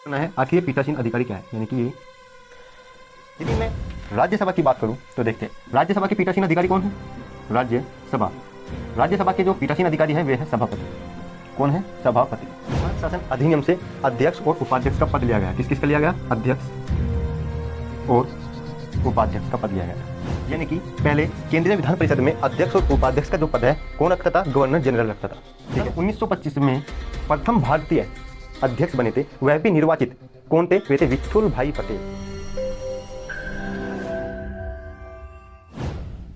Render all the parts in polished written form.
करना है आखिर ये पीठासीन अधिकारी क्या है, यानी कि यदि मैं राज्यसभा की बात करूं तो देखते हैं राज्यसभा के पीठासीन अधिकारी कौन है। राज्यसभा के जो पीठासीन अधिकारी है वे है सभापति। कौन है? सभापति। भारत शासन अधिनियम से अध्यक्ष और उपाध्यक्ष का पद लिया गया। किस किस का लिया गया? अध्यक्ष और उपाध्यक्ष का पद लिया गया। यानी कि पहले केंद्रीय विधान परिषद में अध्यक्ष और उपाध्यक्ष का जो पद है कौन रखता था? गवर्नर जनरल रखता था। ठीक है। 1925 में प्रथम भारतीय अध्यक्ष बने थे, वह भी निर्वाचित। कौन थे? वे थे विठुल भाई पटेल।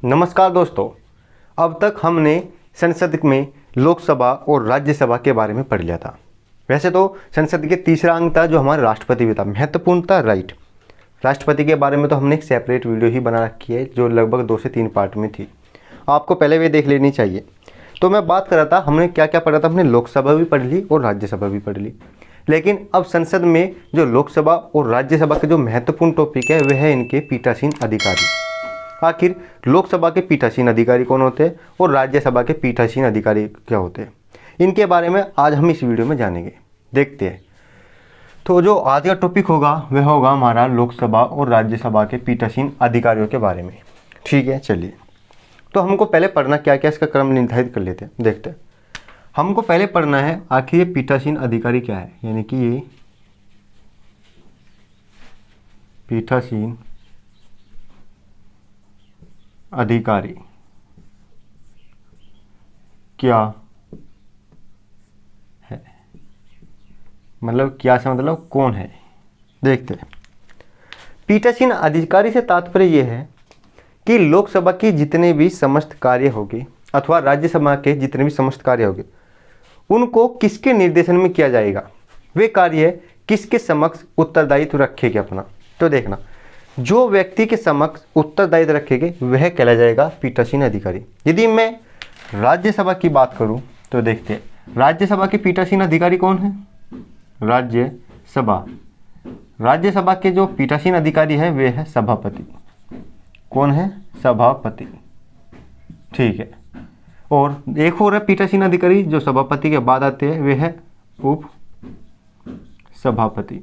नमस्कार दोस्तों, अब तक हमने संसद में लोकसभा और राज्यसभा के बारे में पढ़ लिया था। वैसे तो संसद के तीसरा अंग था जो हमारा राष्ट्रपति भी था, महत्वपूर्ण था, राइट। राष्ट्रपति के बारे में तो हमने एक सेपरेट वीडियो ही बना रखी है जो लगभग 2 से 3 पार्ट में थी, आपको पहले वे देख लेनी चाहिए। तो मैं बात कर रहा था हमने क्या क्या पढ़ा था। हमने लोकसभा भी पढ़ ली और राज्यसभा भी पढ़ ली, लेकिन अब संसद में जो लोकसभा और राज्यसभा के जो महत्वपूर्ण टॉपिक है वह है इनके पीठासीन अधिकारी। आखिर लोकसभा के पीठासीन अधिकारी कौन होते हैं और राज्यसभा के पीठासीन अधिकारी क्या होते हैं, इनके बारे में आज हम इस वीडियो में जानेंगे। देखते हैं। तो जो आज का टॉपिक होगा वह होगा हमारा लोकसभा और राज्यसभा के पीठासीन अधिकारियों के बारे में। ठीक है, चलिए। तो हमको पहले पढ़ना क्या क्या, इसका क्रम निर्धारित कर लेते हैं। देखते हैं। हमको पहले पढ़ना है आखिर ये पीठासीन अधिकारी क्या है, यानी कि ये पीठासीन अधिकारी क्या है, मतलब क्या से मतलब कौन है। देखते हैं। पीठासीन अधिकारी से तात्पर्य यह है कि लोकसभा की जितने भी समस्त कार्य होंगे अथवा राज्यसभा के जितने भी समस्त कार्य होंगे उनको किसके निर्देशन में किया जाएगा, वे कार्य किसके समक्ष उत्तरदायित्व रखेंगे अपना। तो देखना, जो व्यक्ति के समक्ष उत्तरदायित्व रखेंगे वह कहला जाएगा पीठासीन अधिकारी। यदि मैं राज्यसभा की बात करूं तो देखते हैं राज्यसभा के पीठासीन अधिकारी कौन है। राज्यसभा के जो पीठासीन अधिकारी है वे है सभापति। कौन है? सभापति। ठीक है। और एक और है पीठासीन अधिकारी जो सभापति के बाद आते हैं, वे है उप सभापति।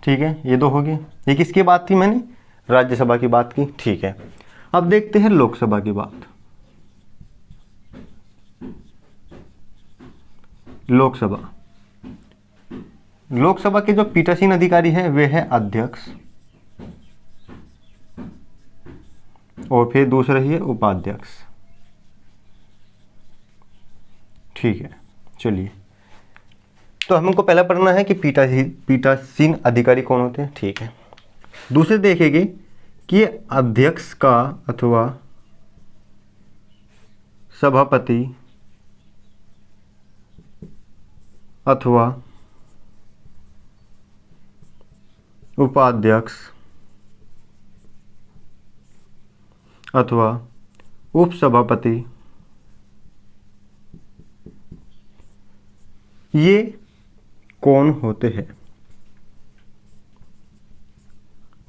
ठीक है, ये दो हो गए। ये किसकी बात थी? मैंने राज्यसभा की बात की। ठीक है। अब देखते हैं लोकसभा की बात। लोकसभा के जो पीठासीन अधिकारी है वे है अध्यक्ष और फिर दूसरा ही है उपाध्यक्ष। ठीक है, चलिए। तो हमको पहला पढ़ना है कि पीठासीन अधिकारी कौन होते हैं। ठीक है। दूसरे देखेंगे कि अध्यक्ष का अथवा सभापति अथवा उपाध्यक्ष अथवा उपसभापति ये कौन होते हैं।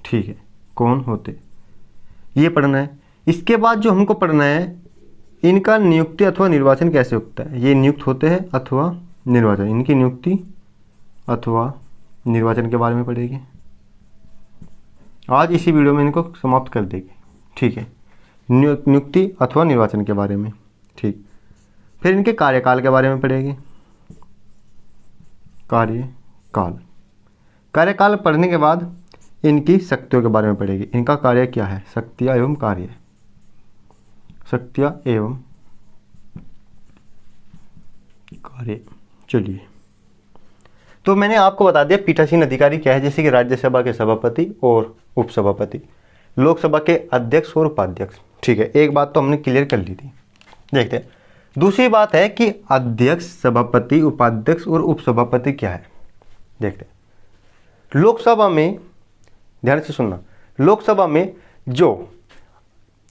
ठीक है, कौन होते, ये पढ़ना है। इसके बाद जो हमको पढ़ना है इनका नियुक्ति अथवा निर्वाचन कैसे होता है। ये नियुक्त होते हैं अथवा निर्वाचन, इनकी नियुक्ति अथवा निर्वाचन के बारे में पढ़ेंगे। आज इसी वीडियो में इनको समाप्त कर देंगे। ठीक है, नियुक्ति अथवा निर्वाचन के बारे में। ठीक। फिर इनके कार्यकाल के बारे में पढ़ेंगे। कार्यकाल पढ़ने के बाद इनकी शक्तियों के बारे में पढ़ेंगे। इनका कार्य क्या है, शक्तियाँ एवं कार्य। चलिए। तो मैंने आपको बता दिया पीठासीन अधिकारी क्या है, जैसे कि राज्यसभा के सभापति और उपसभापति, लोकसभा के अध्यक्ष और उपाध्यक्ष। ठीक है, एक बात तो हमने क्लियर कर ली थी। देखते हैं। दूसरी बात है कि अध्यक्ष, सभापति, उपाध्यक्ष और उपसभापति क्या है। देखते हैं। लोकसभा में, ध्यान से सुनना, लोकसभा में जो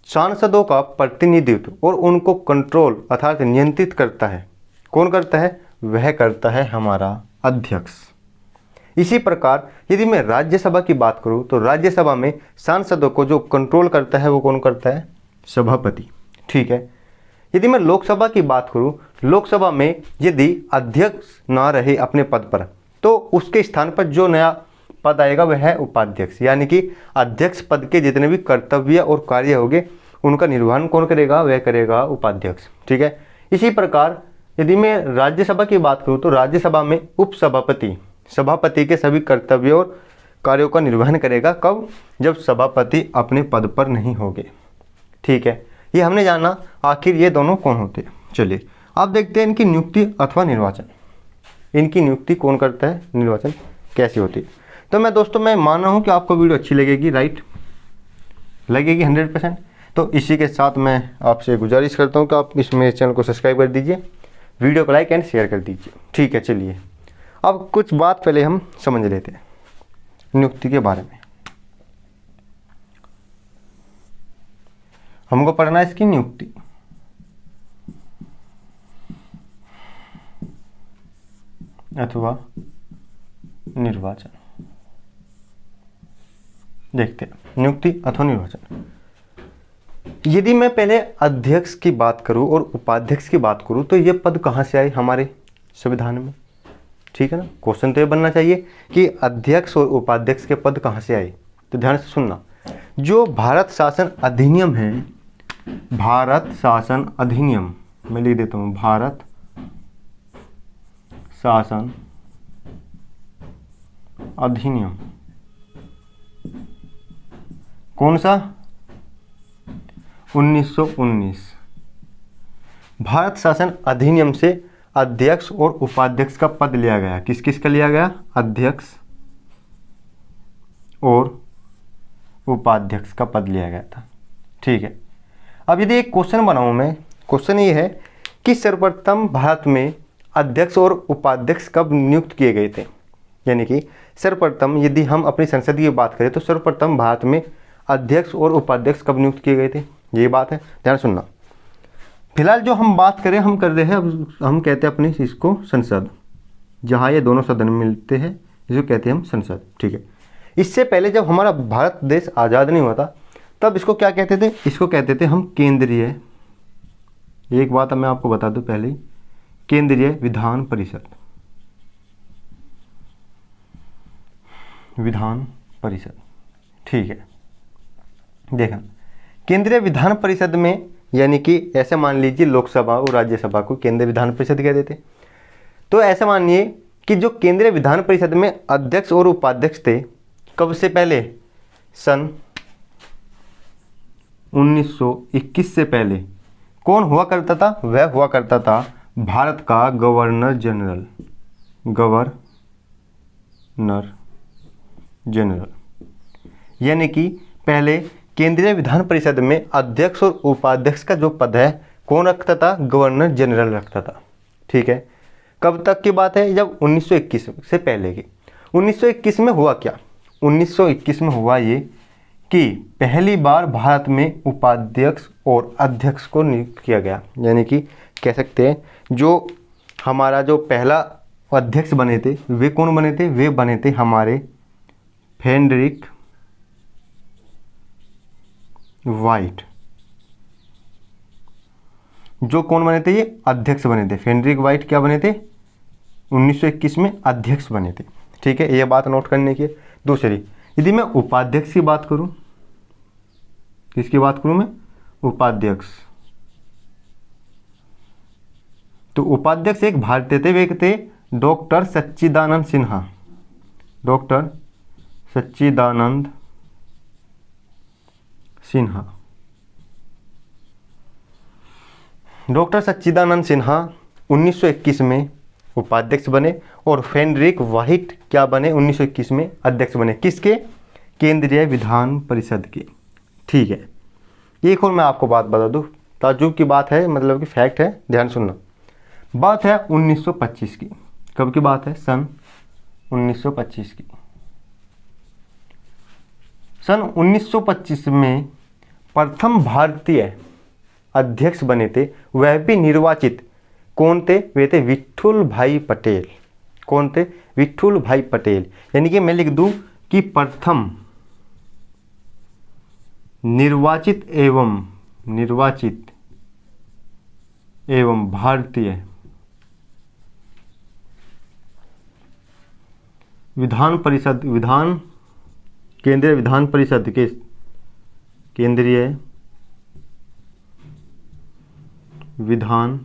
सांसदों का प्रतिनिधित्व और उनको कंट्रोल अर्थात नियंत्रित करता है, कौन करता है? वह करता है हमारा अध्यक्ष। इसी प्रकार यदि मैं राज्यसभा की बात करूं तो राज्यसभा में सांसदों को जो कंट्रोल करता है वो कौन करता है? सभापति। ठीक है। यदि मैं लोकसभा की बात करूं, लोकसभा में यदि अध्यक्ष ना रहे अपने पद पर तो उसके स्थान पर जो नया पद आएगा वह है उपाध्यक्ष, यानी कि अध्यक्ष पद के जितने भी कर्तव्य और कार्य होंगे उनका निर्वहन कौन करेगा, वह करेगा उपाध्यक्ष। ठीक है। इसी प्रकार यदि मैं राज्यसभा की बात करूं तो राज्यसभा में उपसभापति सभापति के सभी कर्तव्यों और कार्यों का निर्वहन करेगा। कब? जब सभापति अपने पद पर नहीं होंगे। ठीक है, ये हमने जाना आखिर ये दोनों कौन होते हैं। चलिए अब देखते हैं इनकी नियुक्ति अथवा निर्वाचन। इनकी नियुक्ति कौन करता है, निर्वाचन कैसी होती है। तो मैं दोस्तों मैं मान रहा हूँ कि आपको वीडियो अच्छी लगेगी, राइट, लगेगी 100%। तो इसी के साथ मैं आपसे गुजारिश करता हूँ कि आप इस मेरे चैनल को सब्सक्राइब कर दीजिए, वीडियो को लाइक एंड शेयर कर दीजिए। ठीक है, चलिए अब कुछ बात पहले हम समझ लेते हैं नियुक्ति के बारे में। हमको पढ़ना है इसकी नियुक्ति। अथवा निर्वाचन। देखते हैं नियुक्ति अथवा निर्वाचन। यदि मैं पहले अध्यक्ष की बात करूं और उपाध्यक्ष की बात करूं तो ये पद कहां से आए हमारे संविधान में। ठीक है ना, क्वेश्चन तो ये बनना चाहिए कि अध्यक्ष और उपाध्यक्ष के पद कहां से आए। तो ध्यान से सुनना, जो भारत शासन अधिनियम है, भारत शासन अधिनियम, मैं लिख देता हूं भारत शासन अधिनियम, कौन सा, 1919। भारत शासन अधिनियम से अध्यक्ष और उपाध्यक्ष का पद लिया गया। किस किस का लिया गया, अध्यक्ष और उपाध्यक्ष का पद लिया गया था। ठीक है, अब यदि एक क्वेश्चन बनाऊं मैं, क्वेश्चन ये है कि सर्वप्रथम भारत में अध्यक्ष और उपाध्यक्ष कब नियुक्त किए गए थे। यानी कि सर्वप्रथम यदि हम अपनी संसद की बात करें तो सर्वप्रथम भारत में अध्यक्ष और उपाध्यक्ष कब नियुक्त किए गए थे, ये बात है, ध्यान सुनना। फिलहाल जो हम बात करें, हम कर रहे हैं, अब हम कहते हैं अपनी इसको संसद, जहाँ ये दोनों सदन मिलते हैं जिसको कहते हैं हम संसद। ठीक है, इससे पहले जब हमारा भारत देश आज़ाद नहीं हुआ था तब इसको क्या कहते थे, इसको कहते थे हम केंद्रीय, एक बात मैं आपको बता दूं पहले ही, केंद्रीय विधान परिषद, विधान परिषद। ठीक है, देखा केंद्रीय विधान परिषद में, यानी कि ऐसे मान लीजिए लोकसभा और राज्यसभा को केंद्रीय विधान परिषद कहते थे। तो ऐसा मानिए कि जो केंद्रीय विधान परिषद में अध्यक्ष और उपाध्यक्ष थे, कब से पहले, सन 1921 से पहले कौन हुआ करता था, वह हुआ करता था भारत का गवर्नर जनरल, गवर्नर जनरल। यानी कि पहले केंद्रीय विधान परिषद में अध्यक्ष और उपाध्यक्ष का जो पद है कौन रखता था, गवर्नर जनरल रखता था। ठीक है, कब तक की बात है, जब 1921 से पहले की। 1921 में हुआ क्या, 1921 में हुआ ये कि पहली बार भारत में उपाध्यक्ष और अध्यक्ष को नियुक्त किया गया। यानी कि कह सकते हैं जो हमारा जो पहला अध्यक्ष बने थे वे कौन बने थे, वे बने थे हमारे फ्रेडरिक वाइट। जो कौन बने थे, ये अध्यक्ष बने थे। फ्रेडरिक वाइट क्या बने थे, 1921 में अध्यक्ष बने थे। ठीक है, ये बात नोट करने की। दूसरी, यदि मैं उपाध्यक्ष की बात करूं, किसकी बात करूं मैं, उपाध्यक्ष। तो उपाध्यक्ष एक भारतीय थे, वे थे डॉक्टर सच्चिदानंद सिन्हा, डॉक्टर सच्चिदानंद सिन्हा। डॉक्टर सच्चिदानंद सिन्हा 1921 में उपाध्यक्ष बने और फ्रेडरिक वाइट क्या बने, 1921 में अध्यक्ष बने। किसके, केंद्रीय विधान परिषद की। ठीक है, एक और मैं आपको बात बता दूं, ताज्जुब की बात है, मतलब कि फैक्ट है, ध्यान सुनना। बात है 1925 की। कब की बात है, सन 1925 की। सन 1925 में प्रथम भारतीय अध्यक्ष बने थे, वह भी निर्वाचित। कौन थे, वे थे विट्ठल भाई पटेल। कौन थे, विट्ठल भाई पटेल। यानी कि मैं लिख दूं कि प्रथम निर्वाचित एवं भारतीय विधान परिषद केंद्रीय विधान परिषद के केंद्रीय विधान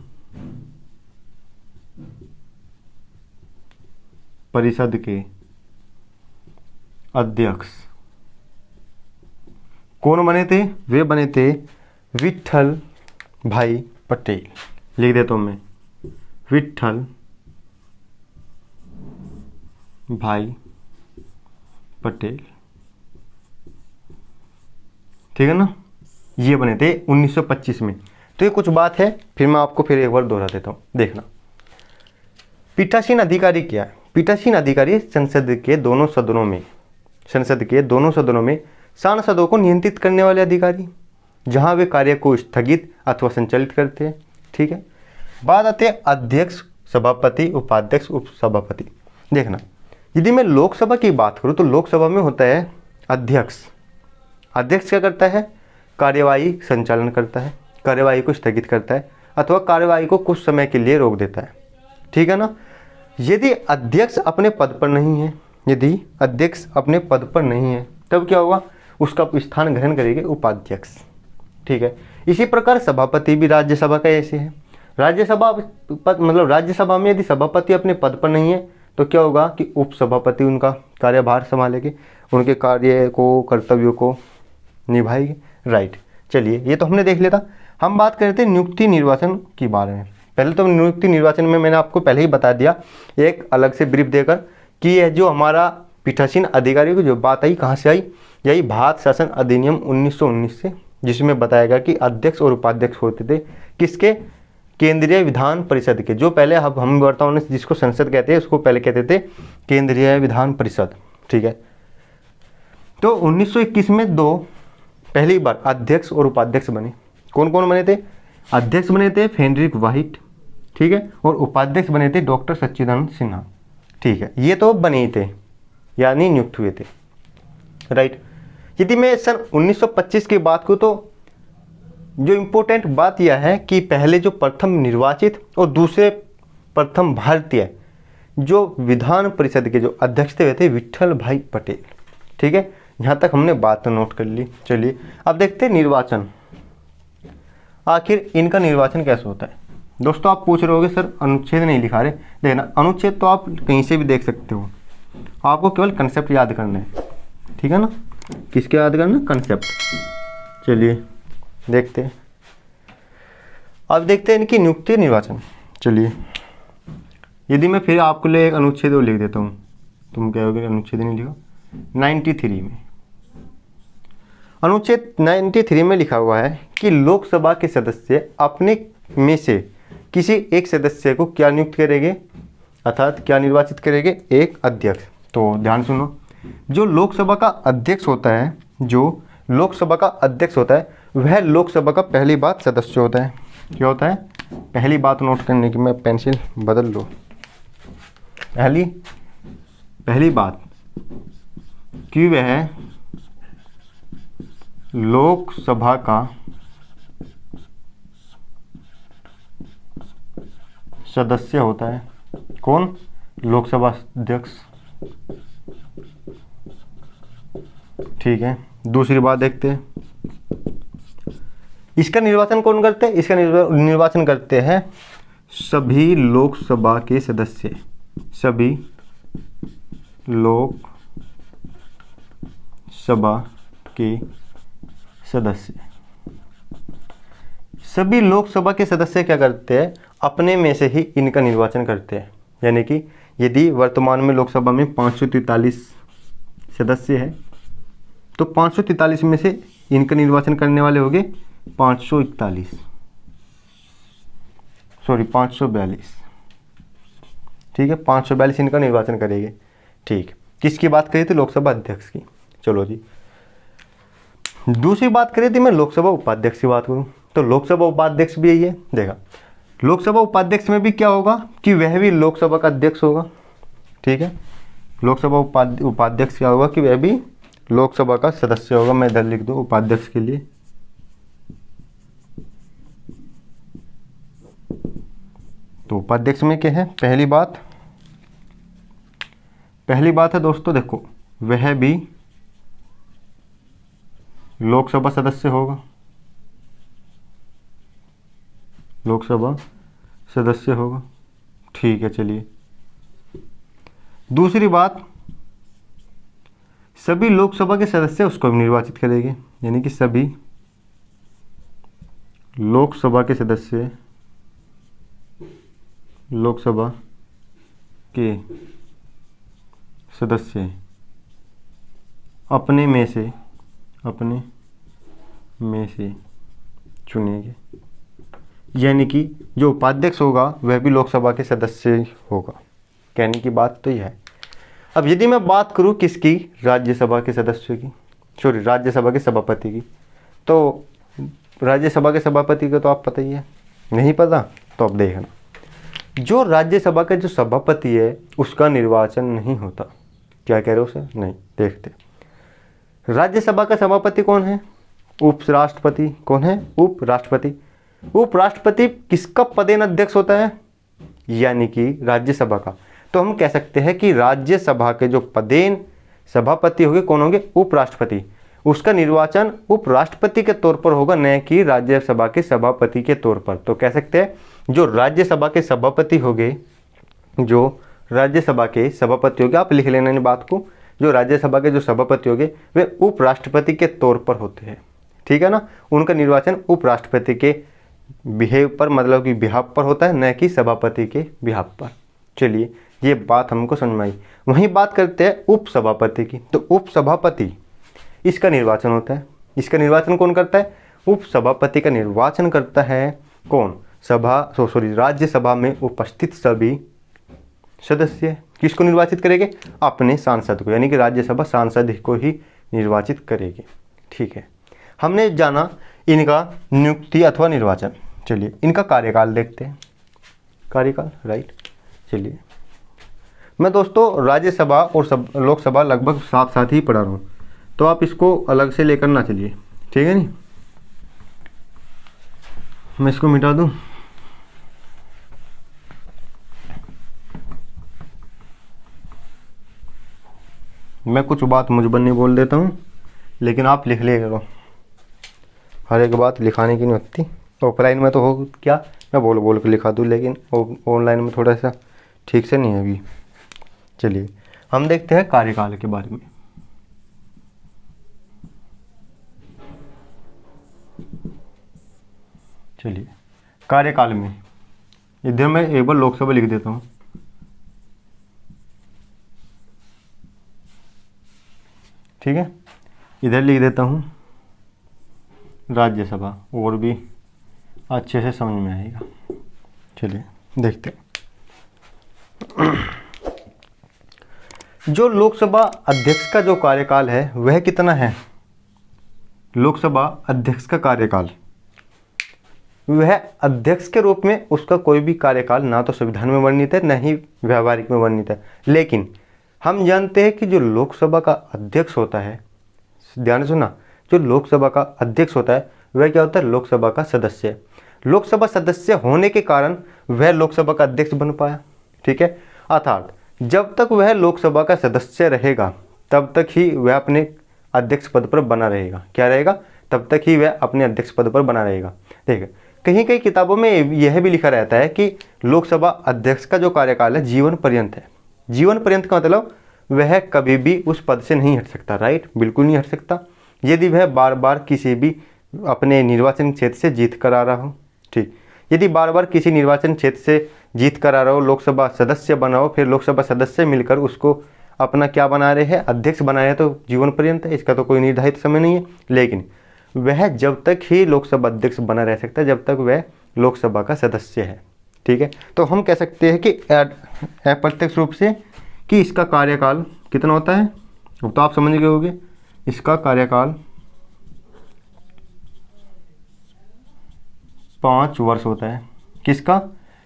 परिषद के अध्यक्ष कौन बने थे? वे बने थे विट्ठल भाई पटेल। लिख देता हूँ मैं, विट्ठल भाई पटेल, ठीक है ना। ये बने थे 1925 में। तो ये कुछ बात है, फिर मैं आपको फिर एक बार दोहरा देता हूँ, देखना। पीठासीन अधिकारी क्या है? पीठासीन अधिकारी संसद के दोनों सदनों में सांसदों को नियंत्रित करने वाले अधिकारी, जहां वे कार्य को स्थगित अथवा संचालित करते हैं, ठीक है। बात आते हैं अध्यक्ष, सभापति, उपाध्यक्ष, उपसभापति। देखना, यदि मैं लोकसभा की बात करूं तो लोकसभा में होता है अध्यक्ष। अध्यक्ष क्या करता है? कार्यवाही संचालन करता है, कार्यवाही को स्थगित करता है अथवा कार्यवाही को कुछ समय के लिए रोक देता है, ठीक है ना। यदि अध्यक्ष अपने पद पर नहीं है, तब क्या होगा? उसका स्थान ग्रहण करेंगे उपाध्यक्ष, ठीक है। इसी प्रकार सभापति भी राज्यसभा का ऐसे है। राज्यसभा में यदि सभापति अपने पद पर नहीं है तो क्या होगा कि उपसभापति उनका कार्यभार संभालेंगे, उनके कार्य को, कर्तव्यों को निभाएंगे, राइट। चलिए, ये तो हमने देख लिया था। हम बात कर रहे थे नियुक्ति निर्वाचन के बारे में। पहले तो नियुक्ति निर्वाचन में मैंने आपको पहले ही बता दिया एक अलग से ब्रीफ देकर कि यह जो हमारा पीठासीन अधिकारी की जो बात आई कहाँ से आई, यही भारत शासन अधिनियम 1919 से, जिसमें बताया गया कि अध्यक्ष और उपाध्यक्ष होते थे किसके? केंद्रीय विधान परिषद के। जो पहले हम वर्तमान में जिसको संसद कहते हैं उसको पहले कहते थे केंद्रीय विधान परिषद, ठीक है। तो 1921 में पहली बार अध्यक्ष और उपाध्यक्ष बने। कौन कौन बने थे? अध्यक्ष बने थे फ्रेडरिक वाइट, ठीक है, और उपाध्यक्ष बने थे डॉक्टर सच्चिदानंद सिन्हा, ठीक है। ये तो बने ही थे, यानी नियुक्त हुए थे, राइट। यदि मैं सन 1925 की बात करूँ तो जो इम्पोर्टेंट बात यह है कि पहले जो प्रथम निर्वाचित और दूसरे प्रथम भारतीय जो विधान परिषद के जो अध्यक्ष थे वे थे विट्ठल भाई पटेल, ठीक है। यहाँ तक हमने बात नोट कर ली। चलिए अब देखते हैं निर्वाचन, आखिर इनका निर्वाचन कैसे होता है। दोस्तों आप पूछ रहे होगे सर अनुच्छेद नहीं लिखा रहे। देखना, अनुच्छेद तो आप कहीं से भी देख सकते हो, आपको केवल कंसेप्ट याद करना है, ठीक है ना। किसके याद करना? कंसेप्ट। चलिए देखते हैं, अब देखते हैं इनकी नियुक्ति निर्वाचन। चलिए, यदि मैं फिर आपके लिए एक अनुच्छेद लिख देता हूँ, तुम कहोगे अनुच्छेद नहीं लिखा। 93 में, अनुच्छेद 93 में लिखा हुआ है कि लोकसभा के सदस्य अपने में से किसी एक सदस्य को क्या नियुक्त करेंगे, अर्थात क्या निर्वाचित करेंगे? एक अध्यक्ष। तो ध्यान सुनो, जो लोकसभा का अध्यक्ष होता है वह लोकसभा का पहली बात सदस्य होता है। क्या होता है? पहली बात नोट करने की, मैं पेंसिल बदल लो। पहली बात कि वह लोकसभा का सदस्य होता है। कौन? लोकसभा अध्यक्ष, ठीक है। दूसरी बात देखते हैं, इसका निर्वाचन कौन करते हैं? इसका निर्वाचन करते हैं सभी लोकसभा के सदस्य, सभी लोकसभा के सदस्य। सभी लोकसभा के सदस्य क्या करते हैं? अपने में से ही इनका निर्वाचन करते हैं। यानी कि यदि वर्तमान में लोकसभा में 543 सदस्य है तो 543 में से इनका निर्वाचन करने वाले हो गए 542, ठीक है। 542 इनका निर्वाचन करेंगे, ठीक। किसकी बात करी थी? लोकसभा अध्यक्ष की। चलो जी, दूसरी बात करी थी मैं लोकसभा उपाध्यक्ष की बात करूं तो लोकसभा उपाध्यक्ष भी यही है। देखा, लोकसभा उपाध्यक्ष में भी क्या होगा कि वह भी लोकसभा का अध्यक्ष होगा, ठीक है। लोकसभा उपाध्यक्ष क्या होगा कि वह भी लोकसभा का सदस्य होगा। मैं इधर लिख दूं उपाध्यक्ष के लिए, तो उपाध्यक्ष में क्या है, पहली बात है दोस्तों, देखो वह भी लोकसभा सदस्य होगा, लोकसभा सदस्य होगा। ठीक है, चलिए दूसरी बात, सभी लोकसभा के सदस्य उसको भी निर्वाचित करेंगे, यानी कि सभी लोकसभा के सदस्य, लोकसभा के सदस्य अपने में से चुनेंगे, यानी कि जो उपाध्यक्ष होगा वह भी लोकसभा के सदस्य ही होगा। कहने की बात तो यह है। अब यदि मैं बात करूं किसकी, राज्यसभा के सदस्यों की, राज्यसभा के सभापति की, तो राज्यसभा के सभापति का तो आप पता ही है, नहीं पता तो अब देखना, जो राज्यसभा का जो सभापति है उसका निर्वाचन नहीं होता। क्या कह रहे हो उसे, नहीं, देखते। राज्यसभा का सभापति कौन है, उपराष्ट्रपति। कौन है, उपराष्ट्रपति। उपराष्ट्रपति किसका पदेन अध्यक्ष होता है, यानी कि राज्यसभा का। तो हम कह सकते हैं कि राज्यसभा के जो पदेन सभापति होंगे कौन होंगे, उपराष्ट्रपति। उसका निर्वाचन उपराष्ट्रपति के तौर पर होगा, न कि राज्यसभा के सभापति के तौर पर। तो कह सकते हैं जो राज्यसभा के सभापति होंगे, जो राज्यसभा के सभापति होंगे, आप लिख लेना इन बात को, जो राज्यसभा के जो सभापति होंगे वे उपराष्ट्रपति के तौर पर होते हैं। ठीक है ना, उनका निर्वाचन उपराष्ट्रपति के बिहेव पर, मतलब कि बिहाफ पर होता है, न कि सभापति के बिहाफ पर। चलिए ये बात हमको समझ में आई। वहीं बात करते हैं उपसभापति की। तो उपसभापति, इसका निर्वाचन होता है। इसका निर्वाचन कौन करता है, उपसभापति का निर्वाचन करता है कौन, राज्यसभा में उपस्थित सभी सदस्य। किसको निर्वाचित करेंगे, अपने सांसद को, यानी कि राज्यसभा सांसद को ही निर्वाचित करेगी। ठीक है, हमने जाना इनका नियुक्ति अथवा निर्वाचन। चलिए इनका कार्यकाल देखते हैं, कार्यकाल, राइट। चलिए मैं दोस्तों राज्यसभा और लोकसभा लगभग साथ साथ ही पढ़ा रहा हूँ, तो आप इसको अलग से लेकर ना चलिए, ठीक है। नहीं, मैं इसको मिटा दूँ, मैं कुछ बात मुझबन नहीं बोल देता हूँ, लेकिन आप लिख लिया करो, हर एक बात लिखाने की नहीं होती। ऑफलाइन में तो हो क्या, मैं बोल बोल के लिखा दूँ, लेकिन ऑनलाइन में थोड़ा सा ठीक से नहीं है अभी। चलिए हम देखते हैं कार्यकाल के बारे में। चलिए कार्यकाल में इधर मैं एक बार लोकसभा लिख देता हूँ, ठीक है। इधर लिख देता हूँ राज्यसभा, और भी अच्छे से समझ में आएगा। चलिए देखते हैं। जो लोकसभा अध्यक्ष का जो कार्यकाल है वह कितना है, लोकसभा अध्यक्ष का कार्यकाल, वह अध्यक्ष के रूप में उसका कोई भी कार्यकाल ना तो संविधान में वर्णित है, न ही व्यावहारिक में वर्णित है। लेकिन हम जानते हैं कि जो लोकसभा का अध्यक्ष होता है, ध्यान से सुना, जो लोकसभा का अध्यक्ष होता है वह क्या होता है, लोकसभा का सदस्य। लोकसभा सदस्य होने के कारण वह लोकसभा का अध्यक्ष बन पाया, ठीक है। अर्थात जब तक वह लोकसभा का सदस्य रहेगा तब तक ही वह अपने अध्यक्ष पद पर बना रहेगा। क्या रहेगा, तब तक ही वह अपने अध्यक्ष पद पर बना रहेगा। देखिए कहीं कहीं किताबों में यह भी लिखा रहता है कि लोकसभा अध्यक्ष का जो कार्यकाल है जीवन पर्यंत है। जीवन पर्यंत का मतलब वह कभी भी उस पद से नहीं हट सकता, राइट, बिल्कुल नहीं हट सकता। यदि वह बार बार किसी भी अपने निर्वाचन क्षेत्र से जीत कर आ रहा हो, ठीक, यदि बार बार किसी निर्वाचन क्षेत्र से जीत कर आ रहा हो, लोकसभा सदस्य बना हो, फिर लोकसभा सदस्य मिलकर उसको अपना क्या बना रहे हैं, अध्यक्ष बनाए हैं, तो जीवन पर्यंत है, इसका तो कोई निर्धारित समय नहीं है। लेकिन वह जब तक ही लोकसभा अध्यक्ष बना रह सकता है जब तक वह लोकसभा का सदस्य है, ठीक है। तो हम कह सकते हैं कि अप्रत्यक्ष रूप से कि इसका कार्यकाल कितना होता है, तो आप समझ गए होंगे, इसका कार्यकाल 5 वर्ष होता है। किसका,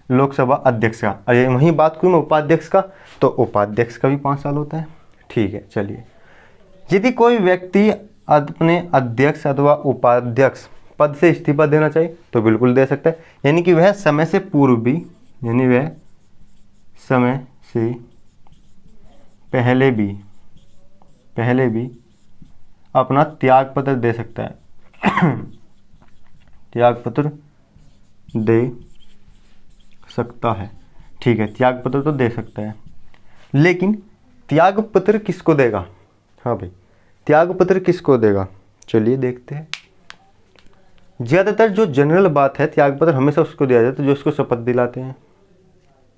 लोकसभा अध्यक्ष का। और वहीं बात करूँ मैं उपाध्यक्ष का, तो उपाध्यक्ष का भी 5 साल होता है, ठीक है। चलिए यदि कोई व्यक्ति अपने अध्यक्ष अथवा उपाध्यक्ष पद से इस्तीफा देना चाहिए तो बिल्कुल दे सकता है, यानी कि वह समय से पूर्व भी यानी वह समय से पहले भी अपना त्याग पत्र दे सकता है त्याग पत्र दे सकता है। ठीक है, त्याग पत्र तो दे सकता है, लेकिन त्याग पत्र किसको देगा? हाँ भाई, त्याग पत्र किसको देगा? चलिए देखते हैं। ज़्यादातर जो जनरल बात है, त्याग पत्र हमेशा उसको दिया जाता है जो इसको शपथ दिलाते हैं।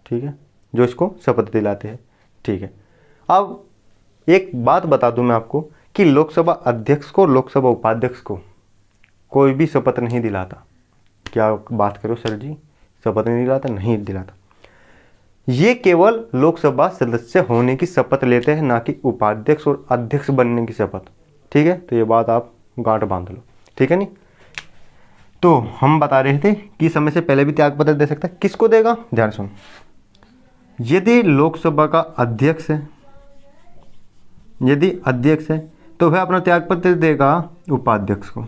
ठीक है, जो इसको शपथ दिलाते हैं। ठीक है, अब एक बात बता दूं मैं आपको कि लोकसभा अध्यक्ष को, लोकसभा उपाध्यक्ष को कोई भी शपथ नहीं दिलाता। क्या बात करो सर जी, शपथ नहीं दिलाता? नहीं दिलाता। ये केवल लोकसभा सदस्य होने की शपथ लेते हैं, ना कि उपाध्यक्ष और अध्यक्ष बनने की शपथ। ठीक है, तो ये बात आप गांठ बांध लो। ठीक है नहीं? तो हम बता रहे थे कि समय से पहले भी त्याग पत्र दे सकता है। किसको देगा? ध्यान सुनो। यदि लोकसभा का अध्यक्ष है, यदि अध्यक्ष है तो वह अपना त्याग पत्र देगा उपाध्यक्ष को।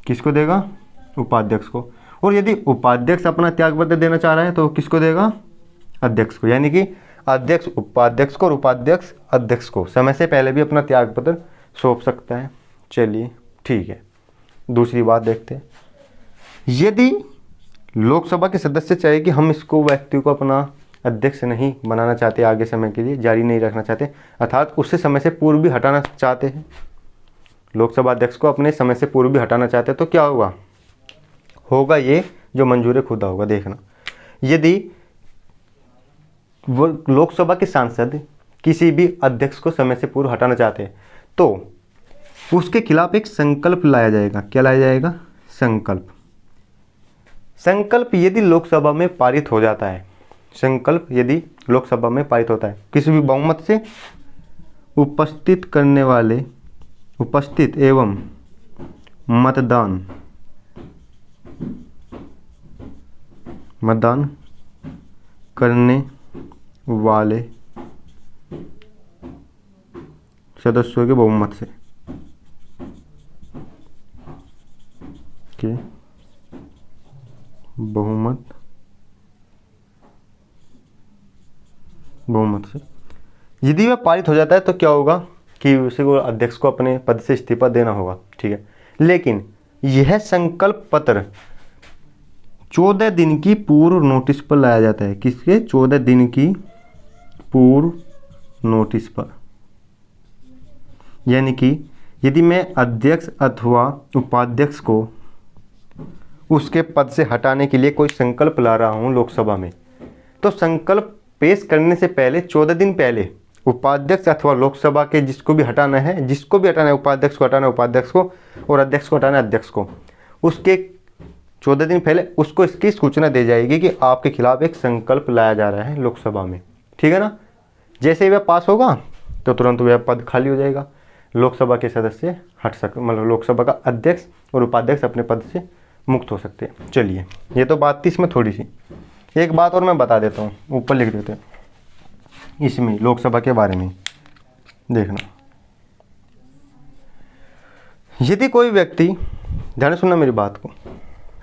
किसको देगा? उपाध्यक्ष को। और यदि उपाध्यक्ष अपना त्याग पत्र देना चाह रहा है तो किसको देगा? अध्यक्ष को। यानी कि अध्यक्ष उपाध्यक्ष को और उपाध्यक्ष अध्यक्ष को समय से पहले भी अपना त्याग पत्र सौंप सकता है। चलिए ठीक है, दूसरी बात देखते हैं। यदि लोकसभा के सदस्य चाहे कि हम इसको व्यक्ति को अपना अध्यक्ष नहीं बनाना चाहते, आगे समय के लिए जारी नहीं रखना चाहते, अर्थात उससे समय से पूर्व भी हटाना चाहते हैं, लोकसभा अध्यक्ष को अपने समय से पूर्व भी हटाना चाहते हैं, तो क्या होगा? होगा ये जो मंजूर खुदा होगा। देखना, यदि वो लोकसभा के सांसद किसी भी अध्यक्ष को समय से पूर्व हटाना चाहते हैं तो उसके खिलाफ एक संकल्प लाया जाएगा। क्या लाया जाएगा? संकल्प। संकल्प यदि लोकसभा में पारित हो जाता है, संकल्प यदि लोकसभा में पारित होता है किसी भी बहुमत से, उपस्थित एवं मतदान करने वाले सदस्यों के बहुमत से यदि वह पारित हो जाता है तो क्या होगा कि उसे को अध्यक्ष को अपने पद से इस्तीफा देना होगा। ठीक है, लेकिन यह संकल्प पत्र 14 दिन की पूर्व नोटिस पर लाया जाता है। किसके? 14 दिन की पूर्व नोटिस पर। यानी कि यदि मैं अध्यक्ष अथवा उपाध्यक्ष को उसके पद से हटाने के लिए कोई संकल्प ला रहा हूं लोकसभा में, तो संकल्प पेश करने से पहले 14 दिन पहले उपाध्यक्ष अथवा लोकसभा के जिसको भी हटाना है, उपाध्यक्ष को हटाना है उपाध्यक्ष को, और अध्यक्ष को हटाना है अध्यक्ष को, उसके 14 दिन पहले उसको इसकी सूचना दी जाएगी कि आपके खिलाफ एक संकल्प लाया जा रहा है लोकसभा में। ठीक है ना? जैसे ही वह पास होगा तो तुरंत वह पद खाली हो जाएगा, लोकसभा के सदस्य मतलब लोकसभा का अध्यक्ष और उपाध्यक्ष अपने पद से मुक्त हो सकते हैं। चलिए, ये तो बात थी इसमें थोड़ी सी। एक बात और मैं बता देता हूँ, ऊपर लिख देते हैं इसमें लोकसभा के बारे में। देखना, यदि कोई व्यक्ति, ध्यान सुनना मेरी बात को,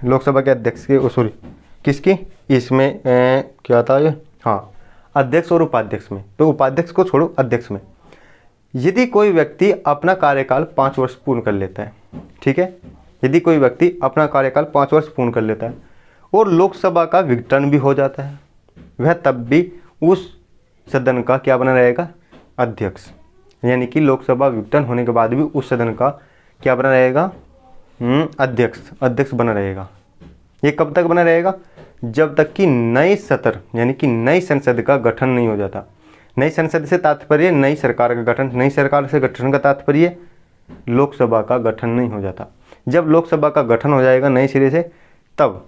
लोकसभा के अध्यक्ष के सॉरी किसकी इसमें क्या था ये, हाँ अध्यक्ष और उपाध्यक्ष में, तो उपाध्यक्ष को छोड़ो अध्यक्ष में, यदि कोई व्यक्ति अपना कार्यकाल 5 वर्ष पूर्ण कर लेता है, ठीक है, यदि कोई व्यक्ति अपना कार्यकाल 5 वर्ष पूर्ण कर लेता है और लोकसभा का विघटन भी हो जाता है, वह तब भी उस सदन का क्या बना रहेगा? अध्यक्ष। यानी कि लोकसभा विघटन होने के बाद भी उस सदन का क्या बना रहेगा? अध्यक्ष बना रहेगा। ये कब तक बना रहेगा? जब तक कि नए सत्र यानी कि नई संसद का गठन नहीं हो जाता। नई संसद से तात्पर्य नई सरकार का गठन, नई सरकार से गठन का तात्पर्य लोकसभा का गठन नहीं हो जाता। जब लोकसभा का गठन हो जाएगा नए सिरे से, तब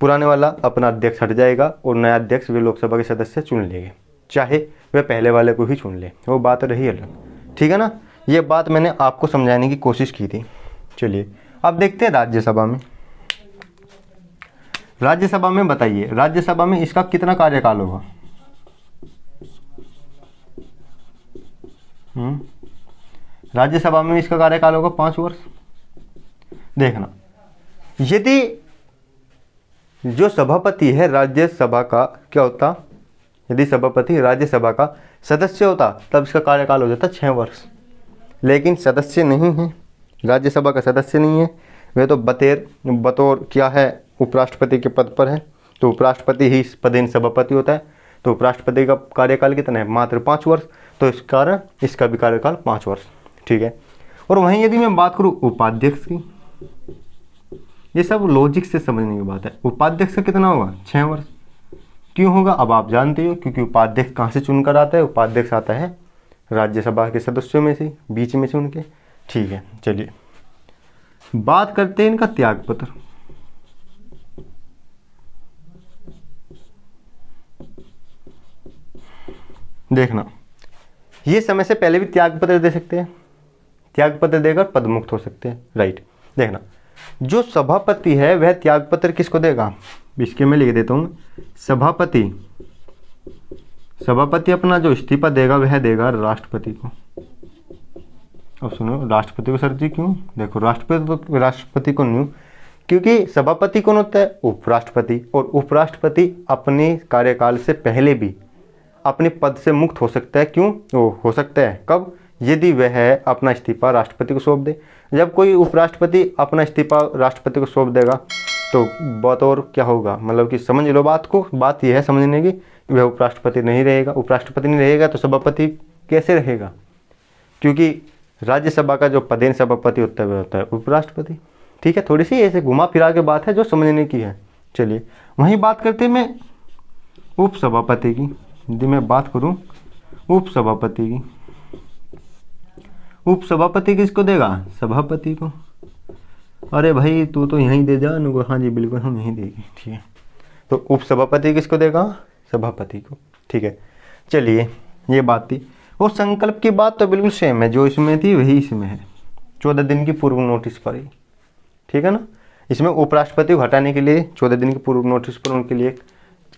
पुराने वाला अपना अध्यक्ष हट जाएगा और नया अध्यक्ष वे लोकसभा के सदस्य चुन लेंगे, चाहे वह पहले वाले को ही चुन ले, वो बात रही अलग। ठीक है ना? ये बात मैंने आपको समझाने की कोशिश की थी। चलिए अब देखते हैं राज्यसभा में। राज्यसभा में बताइए, राज्यसभा में इसका कितना कार्यकाल होगा? राज्यसभा में इसका कार्यकाल होगा 5 वर्ष। देखना, यदि जो सभापति है राज्यसभा का क्या होता, यदि सभापति राज्यसभा का सदस्य होता तब इसका कार्यकाल हो जाता 6 वर्ष। लेकिन सदस्य नहीं है, राज्यसभा का सदस्य नहीं है, वह तो बतौर क्या है, उपराष्ट्रपति के पद पर है। तो उपराष्ट्रपति ही इस पदेन सभापति होता है। तो उपराष्ट्रपति का कार्यकाल कितना है, मात्र 5 वर्ष। तो इस कारण इसका भी कार्यकाल 5 वर्ष, ठीक है। और वहीं यदि मैं बात करूं उपाध्यक्ष की, ये सब लॉजिक से समझने की बात है। उपाध्यक्ष का कितना होगा, 6 वर्ष। क्यों होगा, अब आप जानते हो, क्योंकि उपाध्यक्ष कहाँ से चुनकर आता है, उपाध्यक्ष आता है राज्यसभा के सदस्यों में से, बीच में से उनके, ठीक है। चलिए बात करते हैं इनका त्यागपत्र। देखना, ये समय से पहले भी त्यागपत्र दे सकते हैं, त्यागपत्र देकर पदमुक्त हो सकते हैं, राइट। देखना, जो सभापति है वह त्यागपत्र किसको देगा, इसके मैं लिख देता हूँ। सभापति अपना जो इस्तीफा देगा वह देगा राष्ट्रपति को। अब सुनो, राष्ट्रपति को सर जी क्यों, देखो राष्ट्रपति को नहीं, क्योंकि सभापति कौन होता है, उपराष्ट्रपति। और उपराष्ट्रपति अपने कार्यकाल से पहले भी अपने पद से मुक्त हो सकता है। क्यों हो सकता है, कब, यदि वह अपना इस्तीफा राष्ट्रपति को सौंप दे। जब कोई उपराष्ट्रपति अपना इस्तीफा राष्ट्रपति को सौंप देगा तो बतौर क्या होगा, मतलब कि समझ लो बात को, बात यह है समझने की, वह उपराष्ट्रपति नहीं रहेगा। उपराष्ट्रपति नहीं रहेगा तो सभापति कैसे रहेगा, क्योंकि राज्यसभा का जो पदेन सभापति होता है वह होता है उपराष्ट्रपति, ठीक है। थोड़ी सी ऐसे घुमा फिरा के बात है जो समझने की है। चलिए वहीं बात करते हैं मैं उपसभापति की। यदि मैं बात करूं उपसभापति की, उपसभापति किसको देगा, सभापति को। अरे भाई तू तो यहीं दे जा उनको, हाँ जी बिल्कुल हम यहीं देंगे, ठीक है। तो उपसभापति किसको देगा, सभापति को, ठीक है। चलिए ये बात थी। और संकल्प की बात तो बिल्कुल सेम है, जो इसमें थी वही इसमें है, 14 दिन की पूर्व नोटिस पर ही, ठीक है ना। इसमें उपराष्ट्रपति को हटाने के लिए 14 दिन की पूर्व नोटिस पर उनके लिए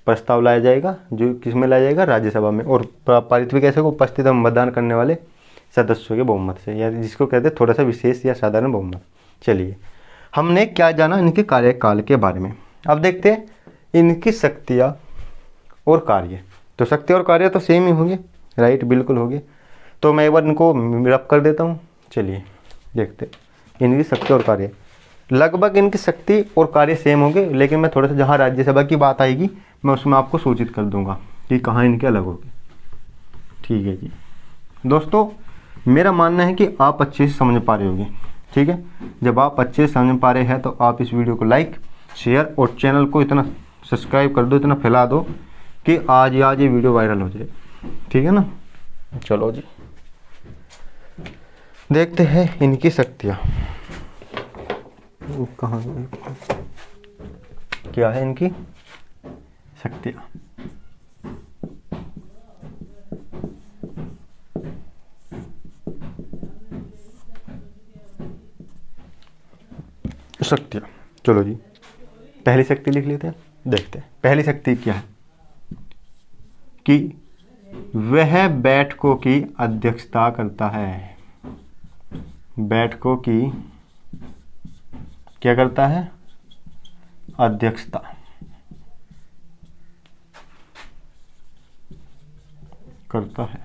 प्रस्ताव लाया जाएगा, जो किसमें लाया जाएगा, राज्यसभा में। और पारित भी कैसे, उपस्थित मतदान करने वाले सदस्यों के बहुमत से, या जिसको कहते हैं थोड़ा सा विशेष या साधारण बहुमत। चलिए हमने क्या जाना इनके कार्यकाल के बारे में। अब देखते हैं इनकी शक्तियाँ और कार्य। तो शक्ति और कार्य तो सेम ही होंगे, राइट, बिल्कुल होंगे। तो मैं एक बार इनको रब कर देता हूँ। चलिए देखते इनकी शक्ति और कार्य। लगभग इनकी शक्ति और कार्य सेम होंगे, लेकिन मैं थोड़ा सा जहाँ राज्यसभा की बात आएगी मैं उसमें आपको सूचित कर दूंगा कि कहाँ इनके अलग होंगे, ठीक है जी। दोस्तों मेरा मानना है कि आप अच्छे से समझ पा रहे होंगे, ठीक है। जब आप अच्छे से समझ पा रहे हैं तो आप इस वीडियो को लाइक, शेयर और चैनल को इतना सब्सक्राइब कर दो, इतना फैला दो कि आज ये वीडियो वायरल हो जाए, ठीक है ना। चलो जी देखते हैं इनकी शक्तियाँ कहाँ, क्या है इनकी शक्तियाँ। शक्तियाँ, चलो जी पहली शक्ति लिख लेते हैं। देखते हैं पहली शक्ति क्या है, कि वह बैठकों की अध्यक्षता करता है। बैठकों की क्या करता है, अध्यक्षता करता है।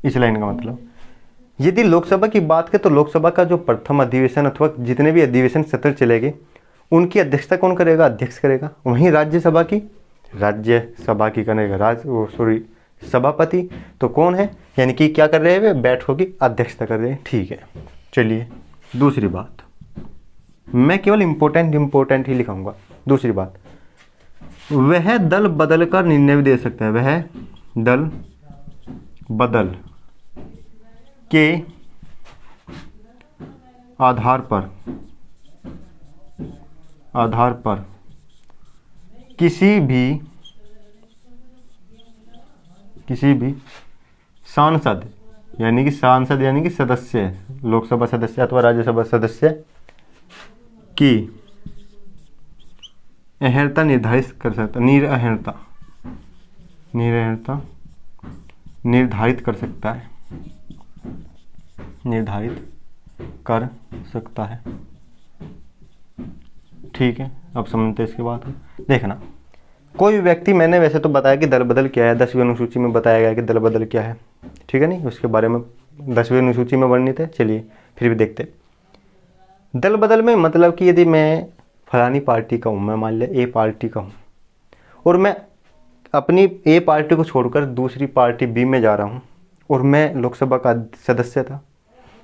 इस लाइन का मतलब, यदि लोकसभा की बात करें तो लोकसभा का जो प्रथम अधिवेशन अथवा जितने भी अधिवेशन सत्र चलेंगे उनकी अध्यक्षता कौन करेगा, अध्यक्ष करेगा। वहीं राज्यसभा की करेगा सभापति। तो कौन है, यानी कि क्या कर रहे हैं वे, बैठकों की अध्यक्षता कर रहे हैं, ठीक है। चलिए दूसरी बात, मैं केवल इम्पोर्टेंट ही लिखाऊंगा। दूसरी बात, वह दल बदल कर निर्णय भी दे सकता है। वह दल बदल के आधार पर किसी भी सांसद यानी कि सदस्य, लोकसभा सदस्य अथवा राज्यसभा सदस्य की अहर्ता निर्धारित कर सकता, निर्धारित कर सकता है, निर्धारित कर सकता है, ठीक है। अब समझते हैं इसके बाद। देखना, कोई भी व्यक्ति, मैंने वैसे तो बताया कि दल बदल क्या है, 10वीं अनुसूची में बताया गया कि दल बदल क्या है, ठीक है नहीं, उसके बारे में 10वीं अनुसूची में वर्णित है। चलिए फिर भी देखते। दल बदल में मतलब कि यदि मैं फलानी पार्टी का हूँ, मैं मान लिया ए पार्टी का हूँ, और मैं अपनी ए पार्टी को छोड़कर दूसरी पार्टी बी में जा रहा हूँ, और मैं लोकसभा का सदस्य था,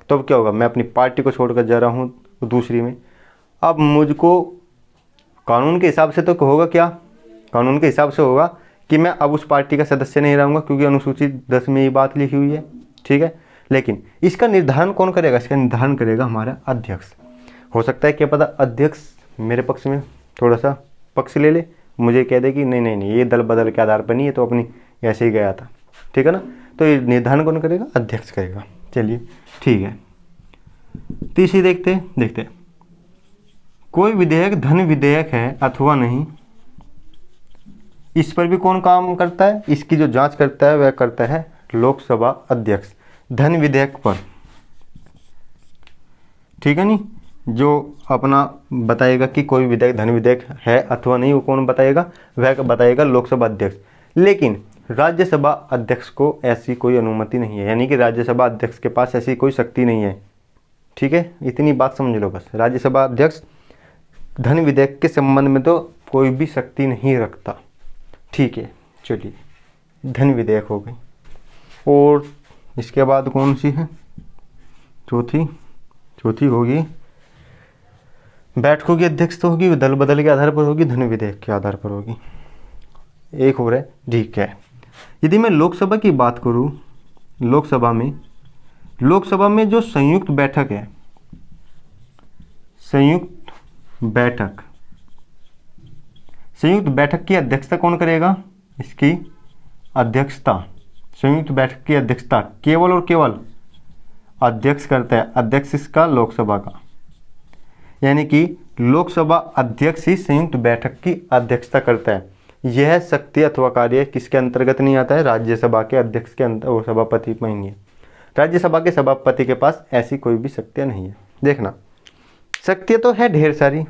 तो अब क्या होगा, मैं अपनी पार्टी को छोड़कर जा रहा हूँ दूसरी में। अब मुझको कानून के हिसाब से तो होगा क्या, कानून के हिसाब से होगा कि मैं अब उस पार्टी का सदस्य नहीं रहूँगा, क्योंकि अनुसूची 10 में ये बात लिखी हुई है, ठीक है। लेकिन इसका निर्धारण कौन करेगा, इसका निर्धारण करेगा हमारा अध्यक्ष। हो सकता है क्या पता अध्यक्ष मेरे पक्ष में थोड़ा सा पक्ष ले ले, मुझे कह दे कि नहीं नहीं नहीं, ये दल बदल के आधार पर नहीं, ये तो अपनी ऐसे ही गया था, ठीक है ना। तो ये निर्धारण कौन करेगा, अध्यक्ष करेगा। चलिए ठीक है, तीसरी देखते कोई विधेयक धन विधेयक है अथवा नहीं, इस पर भी कौन काम करता है, इसकी जो जांच करता है वह करता है लोकसभा अध्यक्ष, धन विधेयक पर, ठीक है नहीं। जो अपना बताएगा कि कोई विधेयक धन विधेयक है अथवा नहीं, वो कौन बताएगा, वह बताएगा लोकसभा अध्यक्ष। लेकिन राज्यसभा अध्यक्ष को ऐसी कोई अनुमति नहीं है, यानी कि राज्यसभा अध्यक्ष के पास ऐसी कोई शक्ति नहीं है, ठीक है। इतनी बात समझ लो बस, राज्यसभा अध्यक्ष धन विधेयक के संबंध में तो कोई भी शक्ति नहीं रखता, ठीक है। चलिए धन विधेयक हो गई, और इसके बाद कौन सी है, चौथी होगी बैठकों की अध्यक्ष तो होगी, दल बदल के आधार पर होगी, धन विधेयक के आधार पर होगी। एक हो रहा है, ठीक है। यदि मैं लोकसभा की बात करूं, लोकसभा में जो संयुक्त बैठक है, संयुक्त बैठक की अध्यक्षता कौन करेगा, इसकी अध्यक्षता, संयुक्त बैठक की अध्यक्षता केवल और केवल अध्यक्ष करता है, अध्यक्ष इसका लोकसभा का, यानी कि लोकसभा अध्यक्ष ही संयुक्त बैठक की अध्यक्षता करता है। यह शक्ति अथवा कार्य किसके अंतर्गत नहीं आता है, राज्यसभा के अध्यक्ष के अंतर, वो सभापति में ही है। राज्यसभा के सभापति के पास ऐसी कोई भी शक्तियाँ नहीं है। देखना, शक्तियाँ तो है ढेर सारी,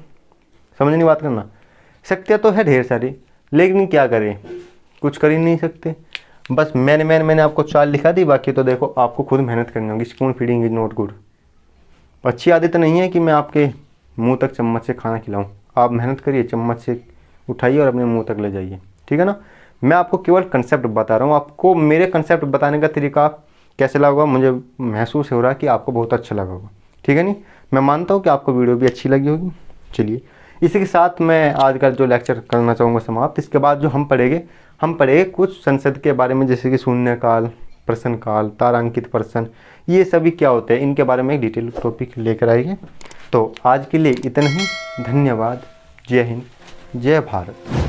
समझने की बात करना, शक्तियाँ तो है ढेर सारी, लेकिन क्या करें, कुछ कर ही नहीं सकते। बस मैंने आपको चाल लिखा दी, बाकी तो देखो आपको खुद मेहनत करनी होगी। Spoon feeding is not good. अच्छी आदत नहीं है कि मैं आपके मुंह तक चम्मच से खाना खिलाऊं। आप मेहनत करिए, चम्मच से उठाइए और अपने मुंह तक ले जाइए, ठीक है ना। मैं आपको केवल कंसेप्ट बता रहा हूँ। आपको मेरे कंसेप्ट बताने का तरीका कैसे लगा होगा, मुझे महसूस हो रहा है कि आपको बहुत अच्छा लगा होगा, ठीक है नहीं। मैं मानता हूँ कि आपको वीडियो भी अच्छी लगी होगी। चलिए इसी के साथ मैं आज का जो लेक्चर करना चाहूँगा समाप्त। इसके बाद जो हम पढ़ेंगे कुछ संसद के बारे में, जैसे कि शून्यकाल, प्रश्नकाल, तारांकित प्रश्न, ये सभी क्या होते हैं, इनके बारे में एक डिटेल टॉपिक लेकर आएंगे। तो आज के लिए इतना ही। धन्यवाद। जय हिंद, जय भारत।